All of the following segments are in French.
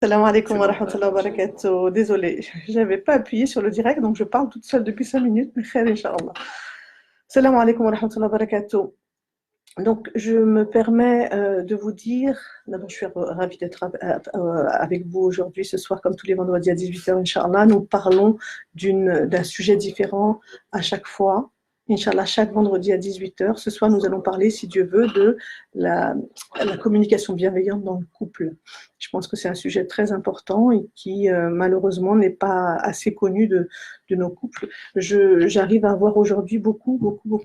Salam alaikum wa Salam rahmatullahi wa alaikum. barakatuh. Désolée, je n'avais pas appuyé sur le direct, donc je parle toute seule depuis 5 minutes. Mais khair, Inch'Allah. Salam alaikum wa rahmatullahi wa barakatuh. Donc, je me permets de vous dire, d'abord, je suis ravie d'être avec vous aujourd'hui, ce soir, comme tous les vendredis à 18h, Inch'Allah. Nous parlons d'un sujet différent à chaque fois. Inch'Allah, chaque vendredi à 18h. Ce soir, nous allons parler, si Dieu veut, de la communication bienveillante dans le couple. Je pense que c'est un sujet très important et qui, malheureusement, n'est pas assez connu de nos couples. J'arrive à voir aujourd'hui beaucoup,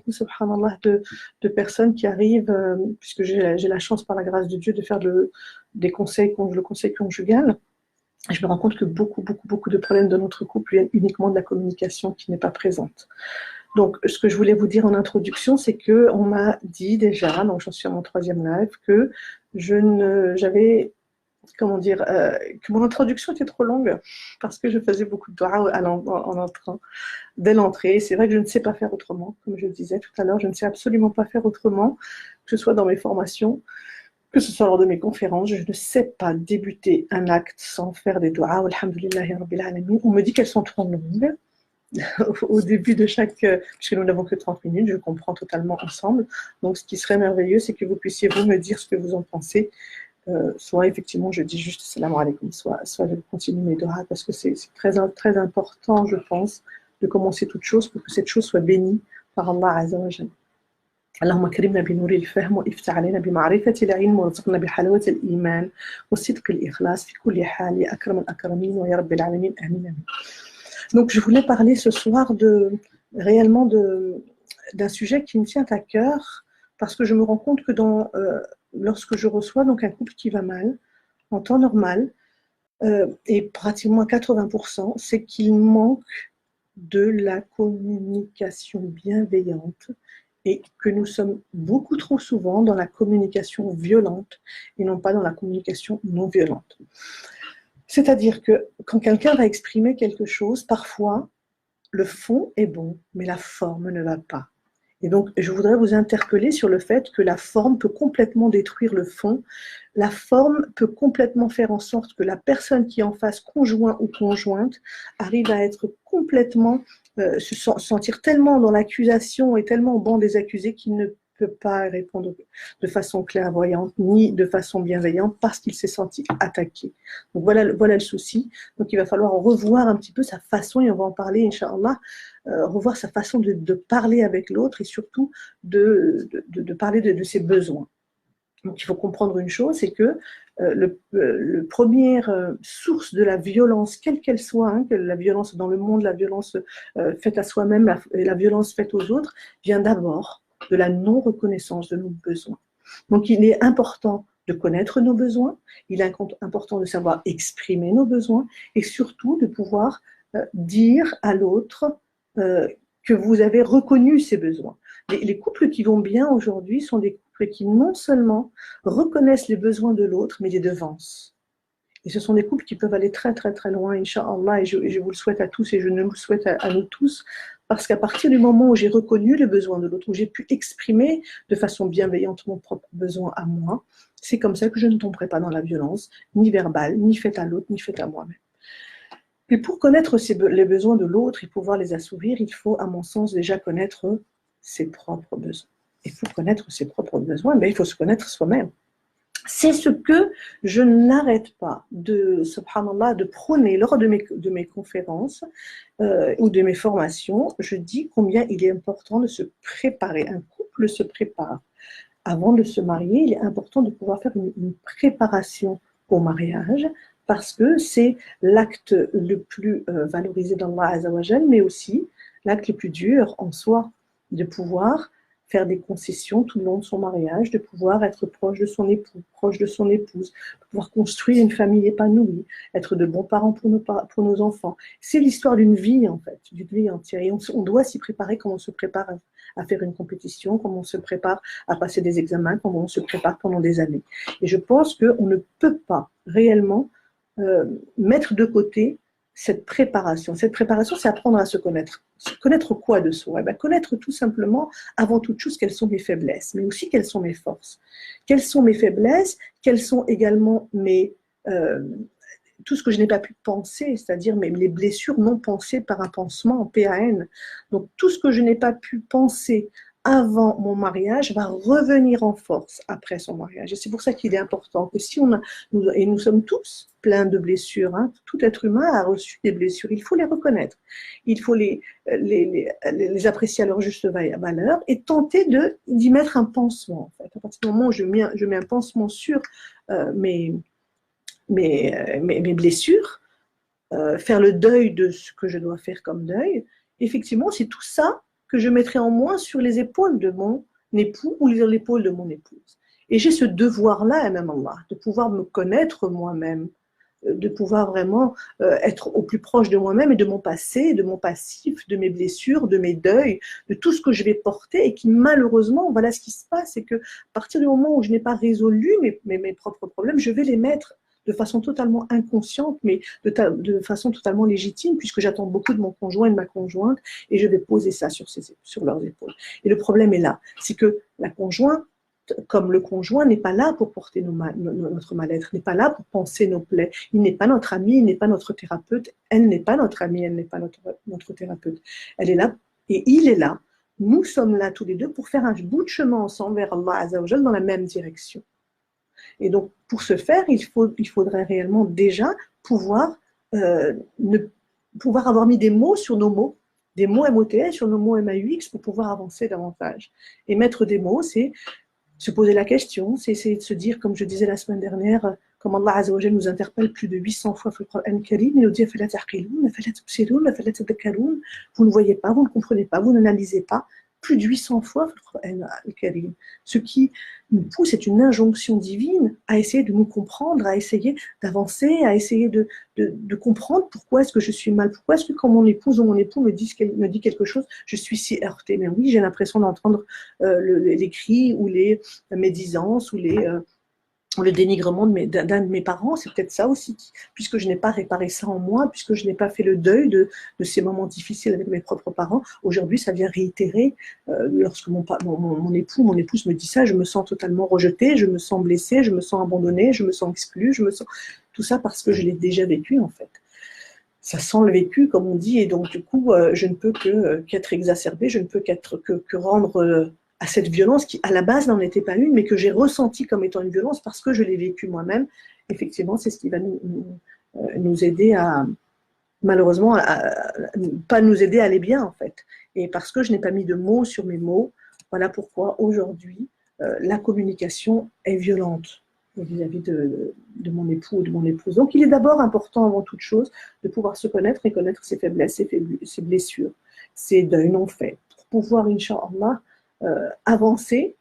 subhanallah, de personnes qui arrivent, puisque j'ai la chance par la grâce de Dieu de faire des conseils, le conseil conjugal. Je me rends compte que beaucoup de problèmes de notre couple viennent uniquement de la communication qui n'est pas présente. Donc, ce que je voulais vous dire en introduction, c'est que on m'a dit déjà, donc j'en suis à mon 3e live, que j'avais, comment dire, que mon introduction était trop longue parce que je faisais beaucoup de doigts en entrant dès l'entrée. C'est vrai que je ne sais pas faire autrement, comme je le disais tout à l'heure, je ne sais absolument pas faire autrement, que ce soit dans mes formations, que ce soit lors de mes conférences. Je ne sais pas débuter un acte sans faire des doigts. Alhamdulillahi Rabbil Alamin. On me dit qu'elles sont trop longues au début de chaque, puisque nous n'avons que 30 minutes, je comprends totalement ensemble. Donc, ce qui serait merveilleux, c'est que vous puissiez vous me dire ce que vous en pensez. Soit effectivement, je dis juste salam alaikum, soit je continue mes doigts, parce que c'est très important, je pense, de commencer toute chose pour que cette chose soit bénie par Allah Azza wa Jalla. اللهم كرمنا بنور الفهم وافتح علينا بمعرفة العلم وارزقنا بحلاوة الإيمان وصدق الإخلاص في كل حال يا أكرم الأكرمين ويا رب العالمين آمين آمين. Donc je voulais parler ce soir réellement d'un sujet qui me tient à cœur parce que je me rends compte que lorsque je reçois donc un couple qui va mal en temps normal et pratiquement à 80%, c'est qu'il manque de la communication bienveillante et que nous sommes beaucoup trop souvent dans la communication violente et non pas dans la communication non violente. C'est-à-dire que quand quelqu'un va exprimer quelque chose, parfois, le fond est bon, mais la forme ne va pas. Et donc, je voudrais vous interpeller sur le fait que la forme peut complètement détruire le fond. La forme peut complètement faire en sorte que la personne qui est en face, conjoint ou conjointe, arrive à être complètement, se sentir tellement dans l'accusation et tellement au banc des accusés qu'il ne peut pas répondre de façon clairvoyante ni de façon bienveillante parce qu'il s'est senti attaqué. Donc voilà le souci. Donc il va falloir revoir un petit peu sa façon, et on va en parler, Inch'Allah, revoir sa façon de parler avec l'autre et surtout de parler de ses besoins. Donc il faut comprendre une chose, c'est que le première source de la violence, quelle qu'elle soit, hein, que la violence dans le monde, la violence faite à soi-même, la violence faite aux autres, vient d'abord de la non-reconnaissance de nos besoins. Donc il est important de connaître nos besoins, il est important de savoir exprimer nos besoins et surtout de pouvoir dire à l'autre que vous avez reconnu ses besoins. Les couples qui vont bien aujourd'hui sont des couples qui non seulement reconnaissent les besoins de l'autre, mais les devancent. Et ce sont des couples qui peuvent aller très loin, Inch'Allah, et je vous le souhaite à tous et je nous le souhaite à nous tous, parce qu'à partir du moment où j'ai reconnu les besoins de l'autre, où j'ai pu exprimer de façon bienveillante mon propre besoin à moi, c'est comme ça que je ne tomberai pas dans la violence, ni verbale, ni faite à l'autre, ni faite à moi-même. Et pour connaître les besoins de l'autre et pouvoir les assouvir, il faut, à mon sens, déjà connaître ses propres besoins. Et pour connaître ses propres besoins, il faut se connaître soi-même. C'est ce que je n'arrête pas subhanallah, de prôner lors de mes conférences ou de mes formations. Je dis combien il est important de se préparer. Un couple se prépare. Avant de se marier, il est important de pouvoir faire une préparation au mariage parce que c'est l'acte le plus valorisé d'Allah Azzawajal, mais aussi l'acte le plus dur en soi, de pouvoir faire des concessions tout le long de son mariage, de pouvoir être proche de son époux, proche de son épouse, de pouvoir construire une famille épanouie, être de bons parents pour nos enfants. C'est l'histoire d'une vie, en fait, d'une vie entière. Et on doit s'y préparer comme on se prépare à faire une compétition, comme on se prépare à passer des examens, comme on se prépare pendant des années. Et je pense qu'on ne peut pas réellement mettre de côté cette préparation. Cette préparation, c'est apprendre à se connaître. Se connaître quoi de soi? Connaître tout simplement, avant toute chose, quelles sont mes faiblesses, mais aussi quelles sont mes forces. Quelles sont mes faiblesses? Quelles sont également tout ce que je n'ai pas pu penser, c'est-à-dire même les blessures non pensées par un pansement, PAN. Donc tout ce que je n'ai pas pu penser avant mon mariage va revenir en force après son mariage. Et c'est pour ça qu'il est important que si on a, et nous sommes tous pleins de blessures, hein, tout être humain a reçu des blessures, il faut les reconnaître, il faut les apprécier à leur juste valeur et tenter d'y mettre un pansement. En fait. À partir du moment où je mets un pansement sur mes blessures, faire le deuil de ce que je dois faire comme deuil, effectivement, c'est tout ça que je mettrai en moins sur les épaules de mon époux ou sur l'épaule de mon épouse. Et j'ai ce devoir-là, même Allah, de pouvoir me connaître moi-même, de pouvoir vraiment être au plus proche de moi-même et de mon passé, de mon passif, de mes blessures, de mes deuils, de tout ce que je vais porter et qui malheureusement, voilà ce qui se passe, c'est que à partir du moment où je n'ai pas résolu mes propres problèmes, je vais les mettre de façon totalement inconsciente, mais de façon totalement légitime, puisque j'attends beaucoup de mon conjoint et de ma conjointe, et je vais poser ça sur leurs épaules. Et le problème est là, c'est que la conjointe, comme le conjoint, n'est pas là pour porter notre mal-être, n'est pas là pour penser nos plaies. Il n'est pas notre ami, il n'est pas notre thérapeute, elle n'est pas notre amie, elle n'est pas notre thérapeute. Elle est là et il est là. Nous sommes là tous les deux pour faire un bout de chemin ensemble vers Allah Azza wa Jal dans la même direction. Et donc, pour ce faire, il faudrait réellement déjà pouvoir, pouvoir avoir mis des mots sur nos mots, des mots MOTS sur nos mots MAUX pour pouvoir avancer davantage. Et mettre des mots, c'est se poser la question, c'est essayer de se dire, comme je disais la semaine dernière, comme Allah Azza wa Jal nous interpelle plus de 800 fois dans le Coran Karim, il nous dit vous ne voyez pas, vous ne comprenez pas, vous n'analysez pas, plus de 800 fois dans le Coran Karim. Ce qui nous pousse, c'est une injonction divine à essayer de nous comprendre, à essayer d'avancer, à essayer de comprendre pourquoi est-ce que je suis mal, pourquoi est-ce que quand mon épouse ou mon époux me dit quelque chose, je suis si heurtée. Mais oui, j'ai l'impression d'entendre les cris ou les médisances ou le dénigrement d'un de mes parents, c'est peut-être ça aussi, puisque je n'ai pas réparé ça en moi, puisque je n'ai pas fait le deuil de ces moments difficiles avec mes propres parents. Aujourd'hui, ça vient réitérer. Lorsque mon époux, mon épouse me dit ça, je me sens totalement rejetée, je me sens blessée, je me sens abandonnée, je me sens exclue, tout ça parce que je l'ai déjà vécu en fait. Ça sent le vécu, comme on dit, et donc du coup, je ne peux qu'être exacerbée, je ne peux que rendre à cette violence qui, à la base, n'en était pas une, mais que j'ai ressentie comme étant une violence parce que je l'ai vécue moi-même. Effectivement, c'est ce qui va nous aider à, malheureusement, pas nous aider à aller bien, en fait. Et parce que je n'ai pas mis de mots sur mes mots, voilà pourquoi aujourd'hui, la communication est violente vis-à-vis de mon époux ou de mon épouse. Donc, il est d'abord important, avant toute chose, de pouvoir se connaître et connaître ses faiblesses, ses blessures, ses deuils non faits, pour pouvoir, Inch'Allah, avancer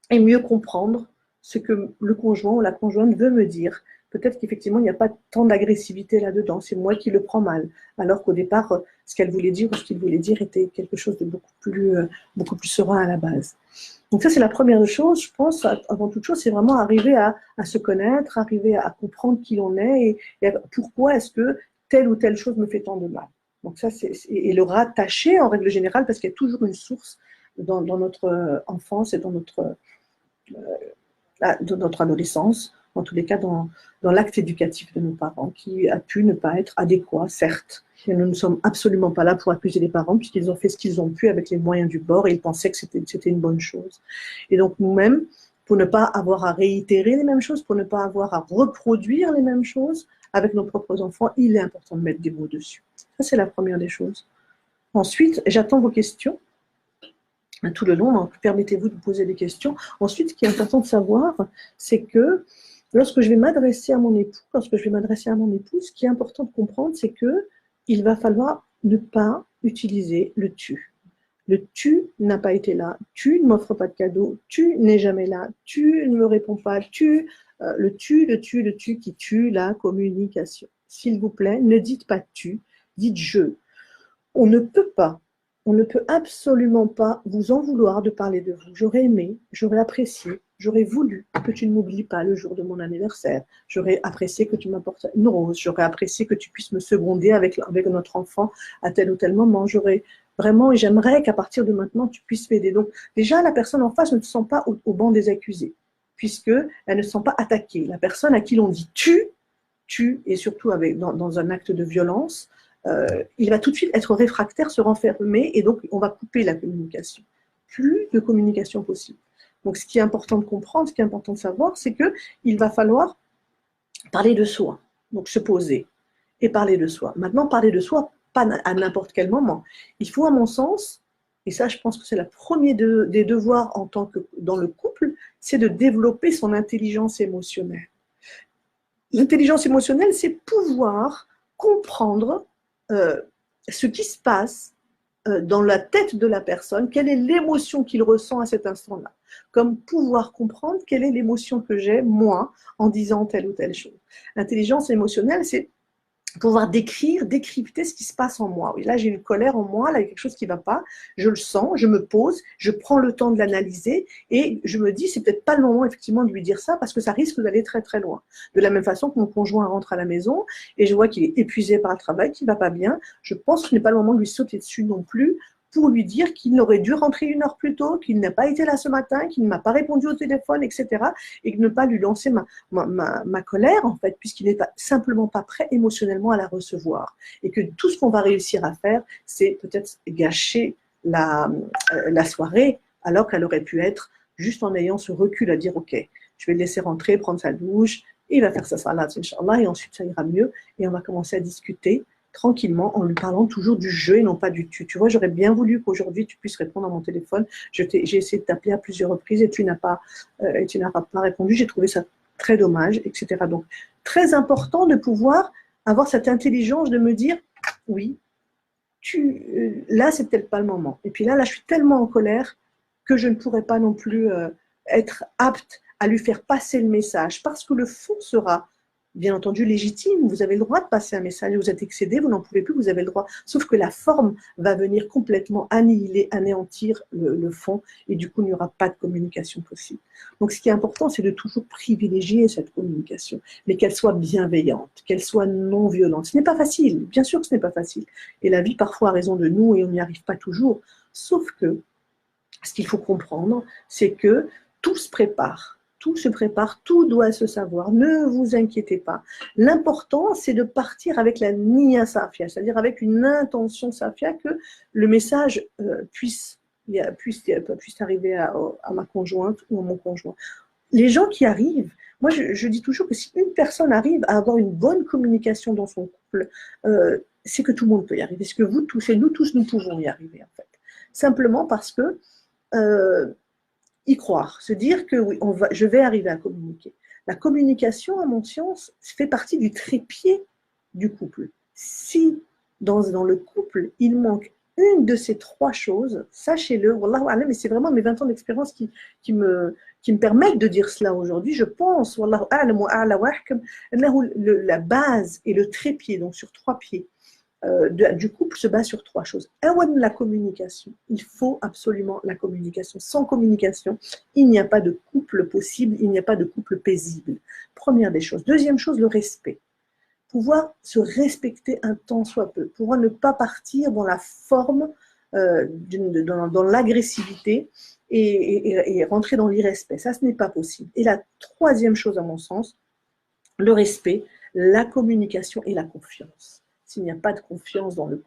et mieux comprendre ce que le conjoint ou la conjointe veut me dire. Peut-être qu'effectivement, il n'y a pas tant d'agressivité là-dedans, c'est moi qui le prends mal, alors qu'au départ, ce qu'elle voulait dire ou ce qu'il voulait dire était quelque chose de beaucoup plus serein à la base. Donc ça, c'est la première chose, je pense, avant toute chose, c'est vraiment arriver à se connaître, arriver à comprendre qui l'on est et pourquoi est-ce que telle ou telle chose me fait tant de mal. Donc ça, et le rattacher en règle générale, parce qu'il y a toujours une source dans notre enfance et dans notre adolescence, en tous les cas dans l'acte éducatif de nos parents, qui a pu ne pas être adéquat, certes. Et nous ne sommes absolument pas là pour accuser les parents, puisqu'ils ont fait ce qu'ils ont pu avec les moyens du bord, et ils pensaient que c'était une bonne chose. Et donc nous-mêmes, pour ne pas avoir à réitérer les mêmes choses, pour ne pas avoir à reproduire les mêmes choses avec nos propres enfants, il est important de mettre des mots dessus. Ça, c'est la première des choses. Ensuite, j'attends vos questions tout le long, donc permettez-vous de poser des questions. Ensuite, ce qui est important de savoir, c'est que lorsque je vais m'adresser à mon époux, ce qui est important de comprendre, c'est que il va falloir ne pas utiliser le tu. Le tu n'a pas été là, tu ne m'offres pas de cadeau, tu n'es jamais là, tu ne me réponds pas, le tu qui tue la communication. S'il vous plaît, ne dites pas tu, dites je. On ne peut absolument pas vous en vouloir de parler de vous. J'aurais aimé, j'aurais apprécié, j'aurais voulu que tu ne m'oublies pas le jour de mon anniversaire. J'aurais apprécié que tu m'apportes une rose. J'aurais apprécié que tu puisses me seconder avec notre enfant à tel ou tel moment. J'aurais vraiment, et j'aimerais qu'à partir de maintenant, tu puisses m'aider. Donc, déjà, la personne en face ne se sent pas au banc des accusés, puisqu'elle ne se sent pas attaquée. La personne à qui l'on dit tu tue, et surtout dans un acte de violence, il va tout de suite être réfractaire, se renfermer, et donc on va couper la communication. Plus de communication possible. Donc ce qui est important de comprendre, ce qui est important de savoir, c'est qu'il va falloir parler de soi, donc se poser et parler de soi. Maintenant, parler de soi, pas à n'importe quel moment. Il faut, à mon sens, et ça je pense que c'est le premier des devoirs en tant que dans le couple, c'est de développer son intelligence émotionnelle. L'intelligence émotionnelle, c'est pouvoir comprendre ce qui se passe dans la tête de la personne, quelle est l'émotion qu'il ressent à cet instant-là. Comme pouvoir comprendre quelle est l'émotion que j'ai, moi, en disant telle ou telle chose. L'intelligence émotionnelle, c'est pouvoir décrire, décrypter ce qui se passe en moi. Oui, là, j'ai une colère en moi, là, il y a quelque chose qui ne va pas, je le sens, je me pose, je prends le temps de l'analyser et je me dis, c'est peut-être pas le moment, effectivement, de lui dire ça parce que ça risque d'aller très, très loin. De la même façon que mon conjoint rentre à la maison et je vois qu'il est épuisé par le travail, qu'il ne va pas bien, je pense que ce n'est pas le moment de lui sauter dessus non plus pour lui dire qu'il aurait dû rentrer 1 heure plus tôt, qu'il n'a pas été là ce matin, qu'il ne m'a pas répondu au téléphone, etc. Et de ne pas lui lancer ma colère, en fait, puisqu'il n'est pas, simplement pas prêt émotionnellement à la recevoir. Et que tout ce qu'on va réussir à faire, c'est peut-être gâcher la soirée, alors qu'elle aurait pu être juste en ayant ce recul à dire, ok, je vais le laisser rentrer, prendre sa douche, et il va faire sa salade, Inch'Allah, et ensuite ça ira mieux, et on va commencer à discuter tranquillement en lui parlant toujours du jeu et non pas du tu. Tu vois, j'aurais bien voulu qu'aujourd'hui tu puisses répondre à mon téléphone. J'ai essayé de t'appeler à plusieurs reprises et tu n'as pas répondu. J'ai trouvé ça très dommage, etc. Donc, très important de pouvoir avoir cette intelligence de me dire, oui, là, c'est peut-être pas le moment. Et puis là, je suis tellement en colère que je ne pourrais pas non plus être apte à lui faire passer le message parce que le fond sera bien entendu légitime, vous avez le droit de passer un message, vous êtes excédé, vous n'en pouvez plus, vous avez le droit. Sauf que la forme va venir complètement annihiler, anéantir le fond, et du coup, il n'y aura pas de communication possible. Donc, ce qui est important, c'est de toujours privilégier cette communication, mais qu'elle soit bienveillante, qu'elle soit non violente. Ce n'est pas facile, bien sûr que ce n'est pas facile. Et la vie, parfois, a raison de nous, et on n'y arrive pas toujours. Sauf que, ce qu'il faut comprendre, c'est que tout se prépare. Tout se prépare, tout doit se savoir. Ne vous inquiétez pas. L'important, c'est de partir avec la niya safia, c'est-à-dire avec une intention safia que le message puisse arriver à ma conjointe ou à mon conjoint. Les gens qui arrivent, moi je dis toujours que si une personne arrive à avoir une bonne communication dans son couple, c'est que tout le monde peut y arriver. C'est que vous tous et nous tous, nous pouvons y arriver en fait. Simplement parce que y croire, se dire que oui, je vais arriver à communiquer. La communication, à mon sens, fait partie du trépied du couple. Si dans le couple, il manque une de ces 3 choses, sachez-le, wallahu a'lam, mais c'est vraiment mes 20 ans d'expérience qui me permettent de dire cela aujourd'hui. Je pense, wallahu a'lam wa a'la wa ahkam, la base et le trépied, donc sur 3 pieds, du couple se base sur 3 choses. La communication. Il faut absolument la communication. Sans communication, il n'y a pas de couple possible, il n'y a pas de couple paisible. Première des choses. Deuxième chose, le respect. Pouvoir se respecter un tant soit peu. Pouvoir ne pas partir dans la forme, dans l'agressivité et rentrer dans l'irrespect. Ça, ce n'est pas possible. Et la troisième chose, à mon sens, le respect, la communication et la confiance. S'il n'y a pas de confiance dans le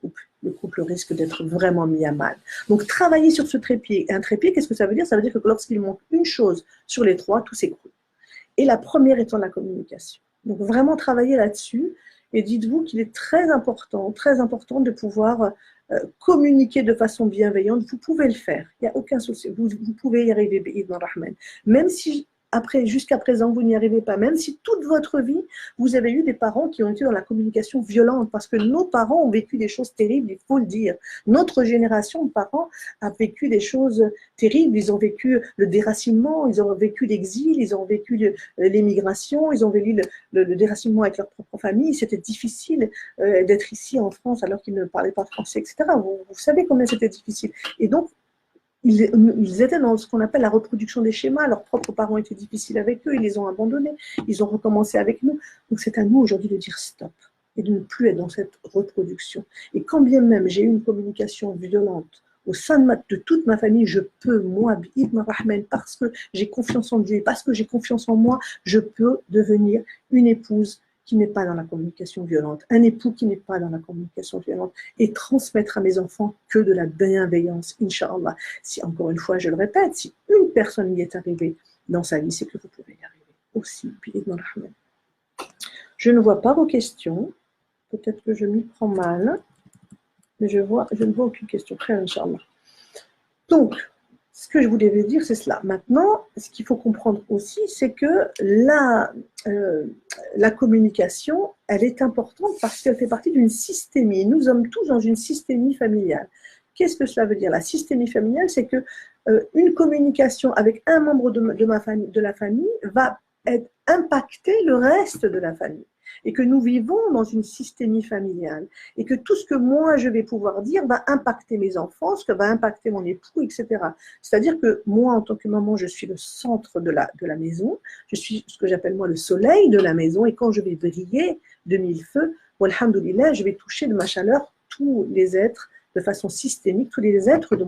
couple risque d'être vraiment mis à mal. Donc, travailler sur ce trépied. Un trépied, qu'est-ce que ça veut dire? Ça veut dire que lorsqu'il manque une chose sur les 3, tout s'écroule. Et la première étant la communication. Donc, vraiment travailler là-dessus. Et dites-vous qu'il est très important de pouvoir communiquer de façon bienveillante. Vous pouvez le faire. Il n'y a aucun souci. Vous pouvez y arriver, bi'idhn rahman. Même si jusqu'à présent, vous n'y arrivez pas, même si toute votre vie, vous avez eu des parents qui ont été dans la communication violente, parce que nos parents ont vécu des choses terribles, il faut le dire. Notre génération de parents a vécu des choses terribles, ils ont vécu le déracinement, ils ont vécu l'exil, ils ont vécu l'émigration, ils ont vécu le déracinement avec leur propre famille, c'était difficile d'être ici en France alors qu'ils ne parlaient pas français, etc. Vous savez combien c'était difficile. Et donc, ils étaient dans ce qu'on appelle la reproduction des schémas. Leurs propres parents étaient difficiles avec eux, ils les ont abandonnés, ils ont recommencé avec nous. Donc c'est à nous aujourd'hui de dire stop et de ne plus être dans cette reproduction. Et quand bien même j'ai eu une communication violente au sein de toute ma famille, je peux, moi, bi'idhn rahman, parce que j'ai confiance en Dieu et parce que j'ai confiance en moi, je peux devenir une épouse qui n'est pas dans la communication violente, un époux qui n'est pas dans la communication violente, et transmettre à mes enfants que de la bienveillance, Inch'Allah. Si, encore une fois, je le répète, si une personne y est arrivée dans sa vie, c'est que vous pouvez y arriver aussi. Je ne vois pas vos questions. Peut-être que je m'y prends mal, mais je ne vois aucune question. Très Inch'Allah. Donc, ce que je voulais vous dire, c'est cela. Maintenant, ce qu'il faut comprendre aussi, c'est que la communication, elle est importante parce qu'elle fait partie d'une systémie. Nous sommes tous dans une systémie familiale. Qu'est-ce que cela veut dire? La systémie familiale, c'est que une communication avec un membre de la famille va impacter le reste de la famille. Et que nous vivons dans une systémie familiale. Et que tout ce que moi, je vais pouvoir dire va impacter mes enfants, ce que va impacter mon époux, etc. C'est-à-dire que moi, en tant que maman, je suis le centre de la maison. Je suis ce que j'appelle moi le soleil de la maison. Et quand je vais briller de mille feux, alhamdoulilah, je vais toucher de ma chaleur tous les êtres de façon systémique, tous les êtres de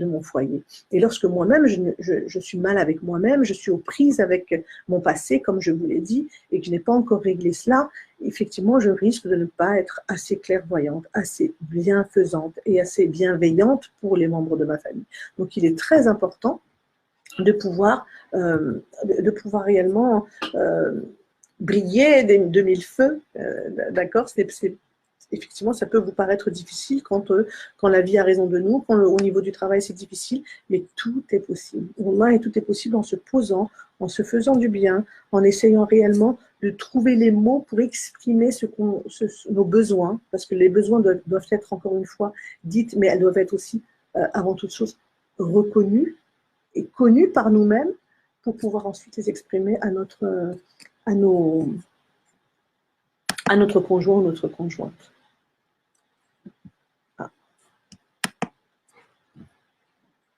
mon foyer. Et lorsque moi-même, je suis mal avec moi-même, je suis aux prises avec mon passé, comme je vous l'ai dit, et que je n'ai pas encore réglé cela, effectivement, je risque de ne pas être assez clairvoyante, assez bienfaisante et assez bienveillante pour les membres de ma famille. Donc, il est très important de pouvoir réellement briller de mille feux, d'accord? Effectivement, ça peut vous paraître difficile quand la vie a raison de nous, quand au niveau du travail c'est difficile, mais tout est possible. Wallah, et tout est possible en se posant, en se faisant du bien, en essayant réellement de trouver les mots pour exprimer nos besoins, parce que les besoins doivent être encore une fois dites, mais elles doivent être aussi, avant toute chose, reconnues et connues par nous-mêmes pour pouvoir ensuite les exprimer à notre conjoint ou notre conjointe.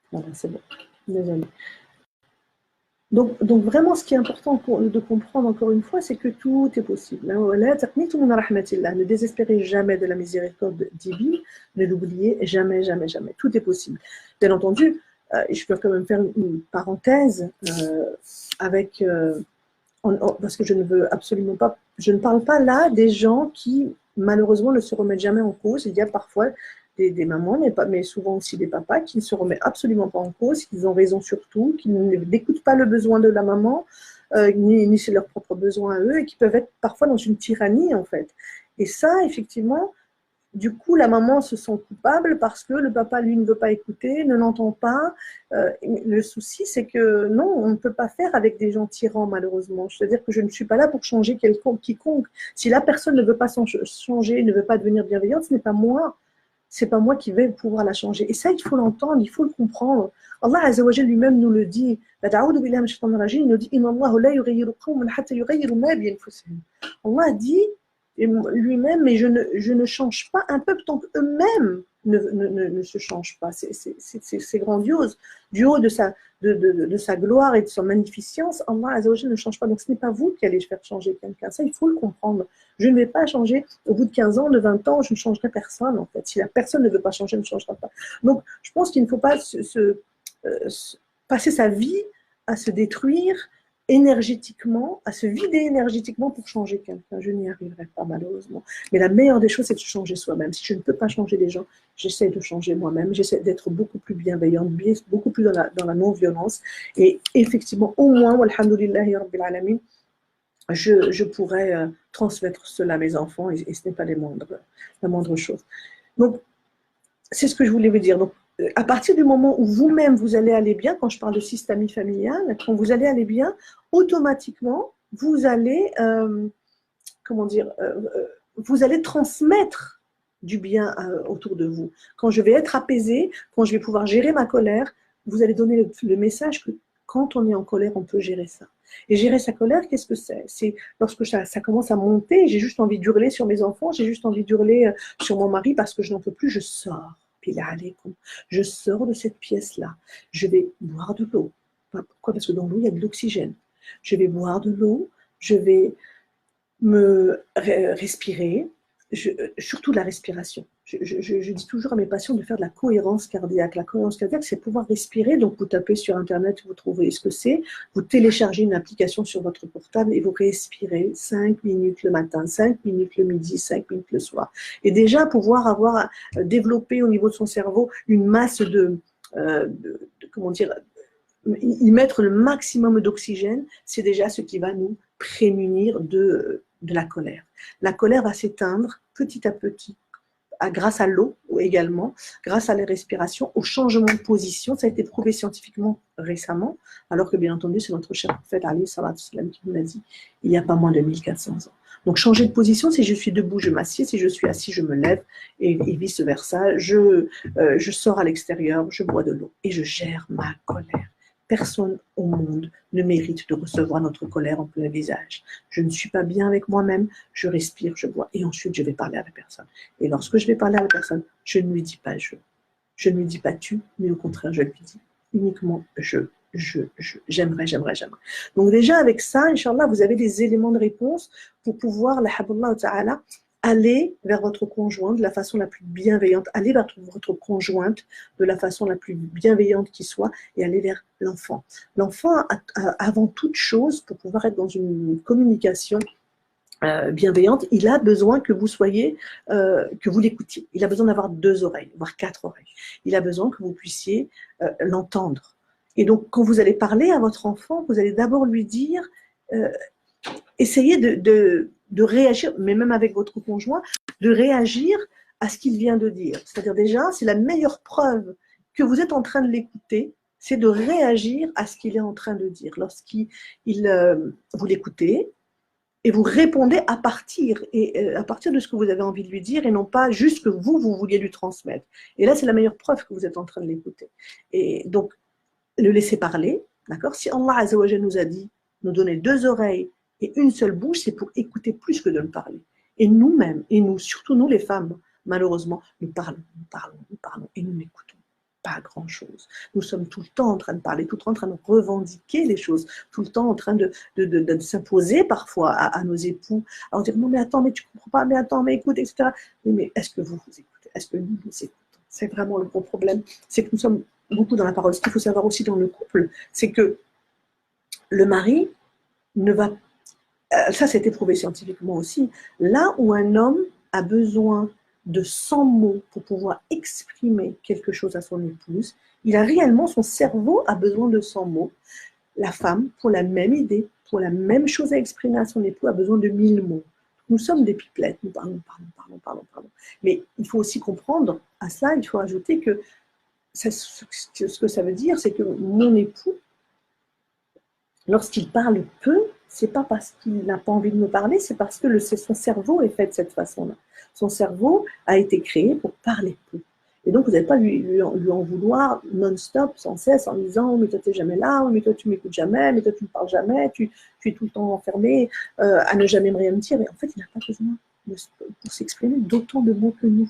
Voilà, c'est bon. Désolée. Donc vraiment, ce qui est important de comprendre encore une fois, c'est que tout est possible. Ne désespérez jamais de la miséricorde divine, ne l'oubliez jamais, jamais, jamais. Tout est possible. Bien entendu, je peux quand même faire une parenthèse parce que je ne parle pas là des gens qui malheureusement ne se remettent jamais en cause. Il y a parfois des mamans, mais souvent aussi des papas qui ne se remettent absolument pas en cause, qui ont raison sur tout, qui n'écoutent pas le besoin de la maman, ni c'est leurs propres besoins à eux, et qui peuvent être parfois dans une tyrannie en fait. Et ça, effectivement, du coup, la maman se sent coupable parce que le papa, lui, ne veut pas écouter, ne l'entend pas. Le souci, c'est que non, on ne peut pas faire avec des gens tyrans, malheureusement. C'est-à-dire que je ne suis pas là pour changer quiconque. Si la personne ne veut pas changer, ne veut pas devenir bienveillante, ce n'est pas moi. C'est pas moi qui vais pouvoir la changer. Et ça, il faut l'entendre, il faut le comprendre. Allah Azza wa Jalla lui-même nous le dit. Il nous dit Allah dit lui-même, mais je ne change pas un peuple tant qu'eux-mêmes ne se changent pas. C'est grandiose. Du haut de sa gloire et de sa magnificence, Allah Azza wa Jalla ne change pas. Donc ce n'est pas vous qui allez faire changer quelqu'un. Ça, il faut le comprendre. Je ne vais pas changer. Au bout de 15 ans, de 20 ans, je ne changerai personne, en fait. Si la personne ne veut pas changer, elle ne changera pas. Donc, je pense qu'il ne faut pas passer sa vie à se détruire énergétiquement, à se vider énergétiquement pour changer quelqu'un. Je n'y arriverai pas, malheureusement. Mais la meilleure des choses, c'est de changer soi-même. Si je ne peux pas changer les gens, j'essaie de changer moi-même. J'essaie d'être beaucoup plus bienveillante, beaucoup plus dans la non-violence. Et effectivement, au moins, walhamdulillahi rabbil alamin, je pourrais transmettre cela à mes enfants et ce n'est pas la moindre chose. Donc, c'est ce que je voulais vous dire. Donc, à partir du moment où vous-même, vous allez aller bien, quand je parle de systémie familiale, quand vous allez aller bien, automatiquement, vous allez, vous allez transmettre du bien autour de vous. Quand je vais être apaisée, quand je vais pouvoir gérer ma colère, vous allez donner le message que quand on est en colère, on peut gérer ça. Et gérer sa colère, qu'est-ce que c'est? C'est lorsque ça commence à monter, j'ai juste envie d'hurler sur mes enfants, j'ai juste envie d'hurler sur mon mari parce que je n'en peux plus, je sors. Je sors de cette pièce-là. Je vais boire de l'eau. Pourquoi? Parce que dans l'eau, il y a de l'oxygène. Je vais boire de l'eau, je vais me respirer, surtout la respiration. je dis toujours à mes patients de faire de la cohérence cardiaque. La cohérence cardiaque, c'est pouvoir respirer. Donc, vous tapez sur Internet, vous trouvez ce que c'est. Vous téléchargez une application sur votre portable et vous respirez 5 minutes le matin, 5 minutes le midi, 5 minutes le soir. Et déjà, pouvoir avoir développé au niveau de son cerveau une masse comment dire, y mettre le maximum d'oxygène, c'est déjà ce qui va nous prémunir de la colère. La colère va s'éteindre petit à petit grâce à l'eau également, grâce à la respiration, au changement de position. Ça a été prouvé scientifiquement récemment, alors que bien entendu, c'est notre cher prophète Ali sallallahu alayhi wa sallam qui nous l'a dit il n'y a pas moins de 1400 ans. Donc changer de position, si je suis debout, je m'assieds, si je suis assis, je me lève, et vice-versa. Je sors à l'extérieur, je bois de l'eau et je gère ma colère. Personne au monde ne mérite de recevoir notre colère en plein visage. Je ne suis pas bien avec moi-même, je respire, je bois, et ensuite je vais parler à la personne. Et lorsque je vais parler à la personne, je ne lui dis pas je. Je ne lui dis pas tu, mais au contraire, je lui dis uniquement j'aimerais. Donc déjà, avec ça, Inch'Allah, vous avez des éléments de réponse pour pouvoir, la haballah ta'ala, aller vers votre conjoint de la façon la plus bienveillante, aller vers votre conjointe de la façon la plus bienveillante qui soit, et aller vers l'enfant. L'enfant, avant toute chose, pour pouvoir être dans une communication bienveillante, il a besoin que vous soyez, que vous l'écoutiez. Il a besoin d'avoir 2 oreilles, voire 4 oreilles. Il a besoin que vous puissiez l'entendre. Et donc, quand vous allez parler à votre enfant, vous allez d'abord lui dire, essayez de réagir, mais même avec votre conjoint, de réagir à ce qu'il vient de dire. C'est-à-dire déjà, c'est la meilleure preuve que vous êtes en train de l'écouter, c'est de réagir à ce qu'il est en train de dire. Lorsqu'il vous l'écoutez, et vous répondez à partir de ce que vous avez envie de lui dire et non pas juste que vous vouliez lui transmettre. Et là, c'est la meilleure preuve que vous êtes en train de l'écouter. Et donc, le laisser parler, d'accord? Si Allah Azza wa Jalla nous a dit, nous donner 2 oreilles et une seule bouche, c'est pour écouter plus que de nous parler. Et nous-mêmes, et nous, surtout nous les femmes, malheureusement, nous parlons, et nous n'écoutons pas grand-chose. Nous sommes tout le temps en train de parler, tout le temps en train de revendiquer les choses, tout le temps en train de s'imposer parfois à nos époux, à leur dire non mais attends, mais tu comprends pas, mais attends, mais écoute, etc. Mais est-ce que vous écoutez? Est-ce que nous écoutons? C'est vraiment le gros problème, c'est que nous sommes beaucoup dans la parole. Ce qu'il faut savoir aussi dans le couple, c'est que le mari ne va... ça, c'est prouvé scientifiquement aussi. Là où un homme a besoin de 100 mots pour pouvoir exprimer quelque chose à son épouse, il a réellement, son cerveau a besoin de 100 mots. La femme, pour la même idée, pour la même chose à exprimer à son époux, a besoin de 1000 mots. Nous sommes des pipelettes, nous parlons. Mais il faut aussi comprendre, à ça, il faut ajouter que ce que ça veut dire, c'est que mon époux, lorsqu'il parle peu, c'est pas parce qu'il n'a pas envie de me parler, c'est parce que son cerveau est fait de cette façon-là. Son cerveau a été créé pour parler peu. Et donc, vous n'allez pas lui en vouloir non-stop, sans cesse, en disant oh, « mais toi, tu n'es jamais là, oh, mais toi, tu ne m'écoutes jamais, mais toi, tu ne parles jamais, tu es tout le temps enfermé à ne jamais rien me dire. » Et en fait, il n'a pas besoin pour s'exprimer d'autant de mots que nous.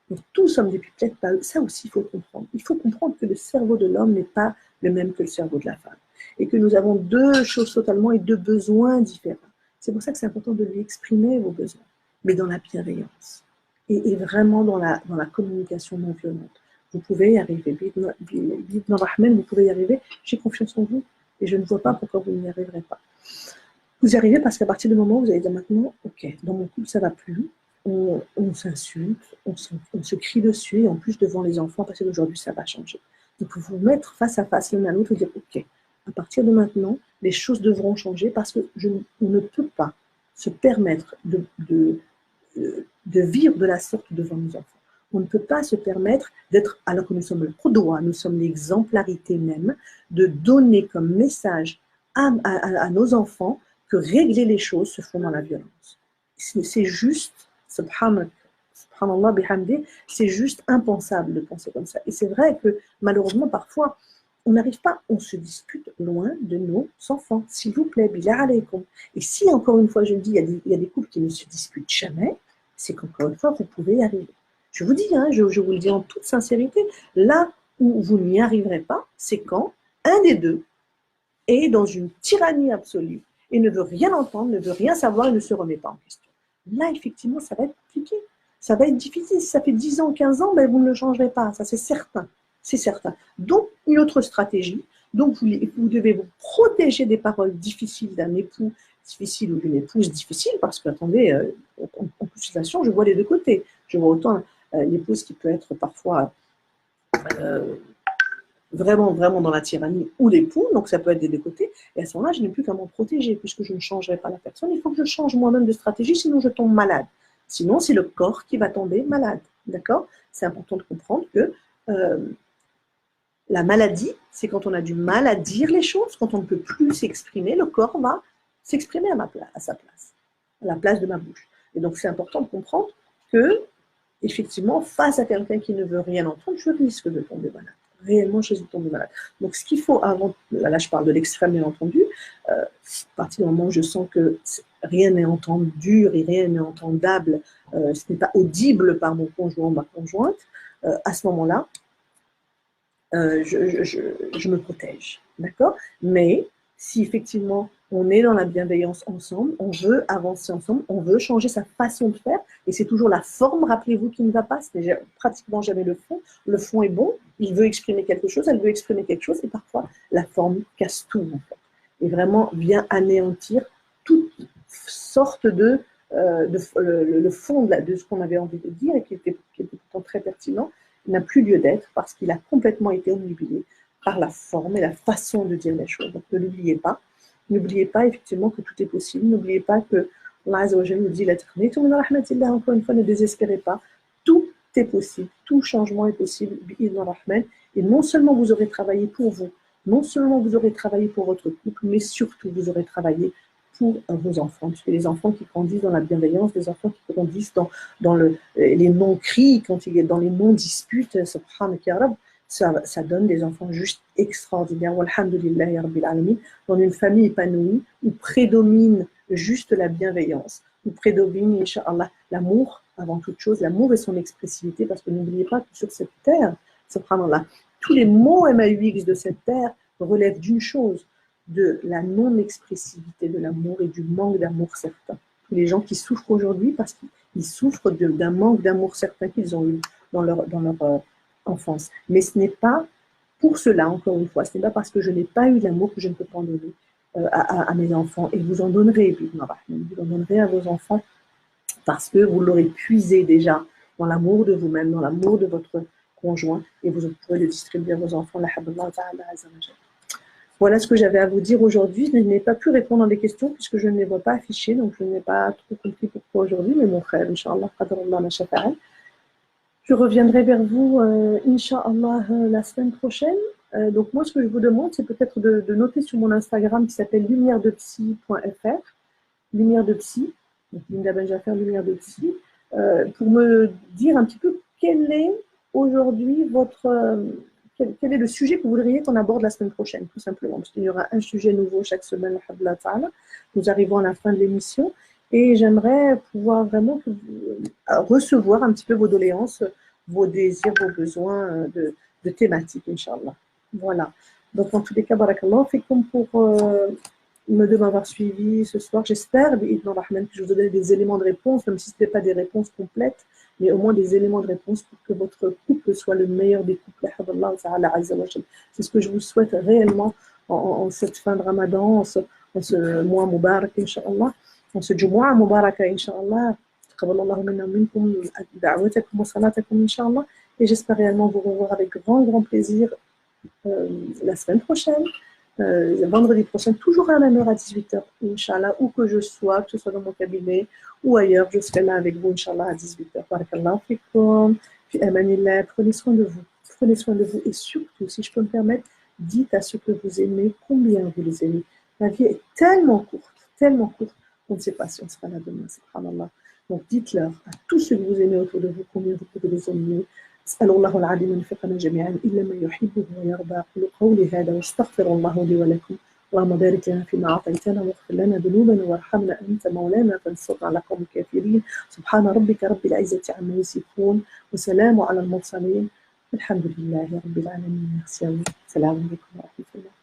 Donc, tous sommes des pipelettes. Ça aussi, il faut comprendre. Il faut comprendre que le cerveau de l'homme n'est pas le même que le cerveau de la femme. Et que nous avons 2 choses totalement et 2 besoins différents. C'est pour ça que c'est important de lui exprimer vos besoins, mais dans la bienveillance. Et vraiment dans la communication non violente. Vous pouvez y arriver. Vous pouvez y arriver. J'ai confiance en vous et je ne vois pas pourquoi vous n'y arriverez pas. Vous y arrivez parce qu'à partir du moment où vous allez dire maintenant, ok, dans mon couple ça ne va plus, on s'insulte, on se crie dessus, et en plus devant les enfants, à partir d'aujourd'hui ça va changer. Donc vous mettre face à face l'un à l'autre et dire ok, à partir de maintenant, les choses devront changer parce qu'on ne peut pas se permettre de vivre de la sorte devant nos enfants. On ne peut pas se permettre d'être, alors que nous sommes le qudwa, nous sommes l'exemplarité même, de donner comme message à nos enfants que régler les choses se font dans la violence. C'est juste, subhanallah bihamdi, c'est juste impensable de penser comme ça. Et c'est vrai que malheureusement parfois, on n'arrive pas, on se dispute loin de nos enfants. S'il vous plaît, billah alaykoum. Et si, encore une fois, je le dis, il y a des couples qui ne se disputent jamais, c'est qu'encore une fois, vous pouvez y arriver. Je vous dis, je vous le dis en toute sincérité, là où vous n'y arriverez pas, c'est quand un des deux est dans une tyrannie absolue et ne veut rien entendre, ne veut rien savoir et ne se remet pas en question. Là, effectivement, ça va être compliqué. Ça va être difficile. Si ça fait 10 ans, 15 ans, ben, vous ne le changerez pas. Ça, c'est certain. C'est certain. Donc, une autre stratégie. Donc, vous devez vous protéger des paroles difficiles d'un époux difficile ou d'une épouse difficile, parce que, attendez, en consultation, je vois les deux côtés. Je vois autant l'épouse qui peut être parfois vraiment, vraiment dans la tyrannie, ou l'époux, donc ça peut être des deux côtés, et à ce moment-là, je n'ai plus qu'à m'en protéger, puisque je ne changerai pas la personne, il faut que je change moi-même de stratégie, sinon je tombe malade. Sinon, c'est le corps qui va tomber malade, d'accord? C'est important de comprendre que la maladie, c'est quand on a du mal à dire les choses, quand on ne peut plus s'exprimer, le corps va s'exprimer à sa place, à la place de ma bouche. Et donc, c'est important de comprendre que, effectivement, face à quelqu'un qui ne veut rien entendre, je risque de tomber malade. Réellement, je risque de tomber malade. Donc, ce qu'il faut avant, là je parle de l'extrême, bien entendu, à partir du moment où je sens que rien n'est entendu et rien n'est entendable, ce n'est pas audible par mon conjoint ou ma conjointe, à ce moment-là, je me protège, d'accord? Mais si effectivement on est dans la bienveillance ensemble, on veut avancer ensemble, on veut changer sa façon de faire, et c'est toujours la forme, rappelez-vous, qui ne va pas, ce n'est pratiquement jamais le fond. Le fond est bon, il veut exprimer quelque chose, elle veut exprimer quelque chose, et parfois la forme casse tout, en fait, et vraiment vient anéantir toute sorte le fond de ce qu'on avait envie de dire, et qui était pourtant très pertinent, n'a plus lieu d'être parce qu'il a complètement été omnibulé par la forme et la façon de dire les choses. Donc ne l'oubliez pas. N'oubliez pas effectivement que tout est possible. N'oubliez pas que Allah Azza wa Jalla nous dit encore une fois, ne désespérez pas. Tout est possible. Tout changement est possible. Et non seulement vous aurez travaillé pour vous, non seulement vous aurez travaillé pour votre couple, mais surtout vous aurez travaillé pour vos enfants, puisque les enfants qui grandissent dans la bienveillance, les enfants qui grandissent dans les non-cris, quand il est dans les non-disputes, ça donne des enfants juste extraordinaires. Walhamdulillahi Rabbil Alamin, dans une famille épanouie où prédomine juste la bienveillance, où prédomine, Inch'Allah, l'amour avant toute chose, l'amour et son expressivité, parce que n'oubliez pas que sur cette terre, subhanallah, tous les mots MAUX de cette terre relèvent d'une chose, de la non-expressivité de l'amour et du manque d'amour certain. Les gens qui souffrent aujourd'hui parce qu'ils souffrent d'un manque d'amour certain qu'ils ont eu dans leur enfance. Mais ce n'est pas pour cela, encore une fois, ce n'est pas parce que je n'ai pas eu l'amour que je ne peux pas en donner à mes enfants. Et vous en donnerez, vous en donnerez à vos enfants parce que vous l'aurez puisé déjà dans l'amour de vous-même, dans l'amour de votre conjoint, et vous pourrez le distribuer à vos enfants. Voilà ce que j'avais à vous dire aujourd'hui. Je n'ai pas pu répondre à des questions puisque je ne les vois pas affichées, donc je n'ai pas trop compris pourquoi aujourd'hui, mais mon frère, Inch'Allah, je reviendrai vers vous, Inch'Allah, la semaine prochaine. Donc moi, ce que je vous demande, c'est peut-être de noter sur mon Instagram qui s'appelle lumièredepsy.fr, lumière de psy, donc Linda Benjafer, lumière de psy, pour me dire un petit peu quel est aujourd'hui quel est le sujet que vous voudriez qu'on aborde la semaine prochaine, tout simplement, parce qu'il y aura un sujet nouveau chaque semaine, alhamdoulilah ta'ala. Nous arrivons à la fin de l'émission, et j'aimerais pouvoir vraiment recevoir un petit peu vos doléances, vos désirs, vos besoins de thématiques, Inch'Allah. Voilà. Donc, en tous les cas, barakallah, fikum pour de m'avoir suivi ce soir. J'espère, que je vous donne des éléments de réponse, même si ce n'est pas des réponses complètes, mais au moins des éléments de réponse pour que votre couple soit le meilleur des couples. C'est ce que je vous souhaite réellement en cette fin de Ramadan, en ce mois Mubarak, Inch'Allah, en ce Jumu'ah Mubarak, Inch'Allah. Et j'espère réellement vous revoir avec grand, grand plaisir la semaine prochaine. Vendredi prochain, toujours à la même heure à 18h, Inch'Allah, où que je sois, que ce soit dans mon cabinet ou ailleurs, je serai là avec vous, Inch'Allah, à 18h. Barakallahu fikum, fi amanillah, prenez soin de vous, et surtout, si je peux me permettre, dites à ceux que vous aimez combien vous les aimez. La vie est tellement courte, on ne sait pas si on sera là demain, subhanallah. Donc dites-leur à tous ceux que vous aimez autour de vous combien vous pouvez les aimer. أسأل الله العظيم أن يوفقنا جميعا إلا ما يحبه ويرضى. أقول قولي هذا واستغفر الله لي ولكم. اللهم بارك لنا فيما أعطيتنا واغفر لنا ذنوبنا وارحمنا أنت مولانا فانصرنا على قوم الكافرين. سبحان ربك رب العزة عما يصفون وسلام على المرسلين والحمد لله رب العالمين. السلام عليكم ورحمة الله.